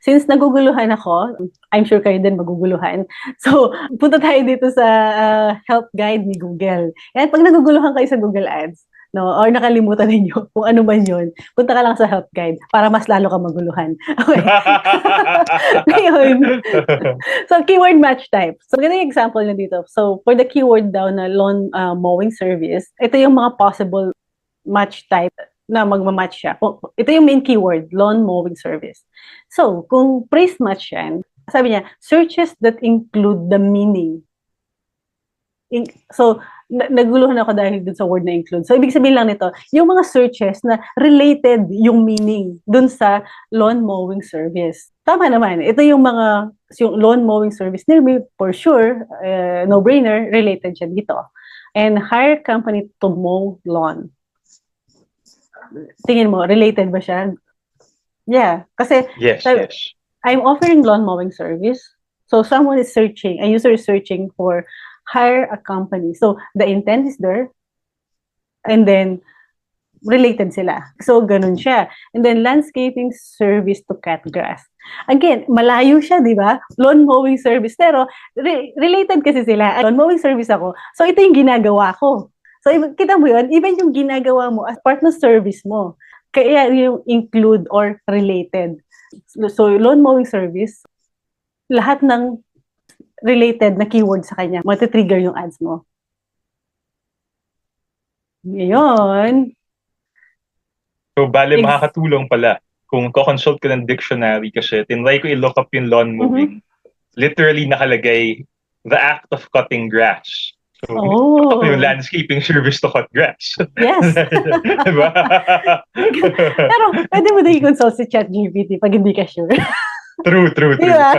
Since naguguluhan ako, I'm sure kayo din maguguluhan. So, punta tayo dito sa help guide ni Google. Yan, pag naguguluhan kayo sa Google Ads, no, or nakalimutan ninyo kung ano man yun, punta ka lang sa help guide para mas lalo ka maguluhan. Okay. Ngayon, so keyword match type. So, ganun yung example na dito. So, for the keyword daw na lawn mowing service, ito yung mga possible match type na magmamatch siya. Ito yung main keyword, lawn mowing service. So, kung praise match yan, sabi niya, searches that include the meaning. So, naguluhan ako dahil dun sa word na include. So, ibig sabihin lang nito, yung mga searches na related yung meaning dun sa lawn mowing service. Tama naman. Ito yung mga, yung lawn mowing service, for sure, no-brainer, related siya dito. And hire company to mow lawn. Tingin mo, related ba siya? Yeah. Kasi, Yes. I'm offering lawn mowing service. So, someone is searching, a user is searching for hire a company. So, the intent is there. And then, related sila. So, ganun siya. And then, landscaping service to cut grass. Again, malayo siya, di ba? Lawn mowing service. Pero, related kasi sila. Lawn mowing service ako. So, ito yung ginagawa ko. So, kita mo yun, even yung ginagawa mo as part ng service mo. Kaya yung include or related. So, lawn mowing service, lahat ng related na keyword sa kanya, matitrigger yung ads mo. Ngayon. So, bale, makakatulong pala kung ko-consult ka ng dictionary kasi tinry ko i-look up yung lawn mowing. Literally nakalagay, the act of cutting grass. So, ako yung landscaping service to cut grass. Yes. Diba? Pero pwede mo din i-consult si ChatGPT pag hindi ka sure. True. Diba?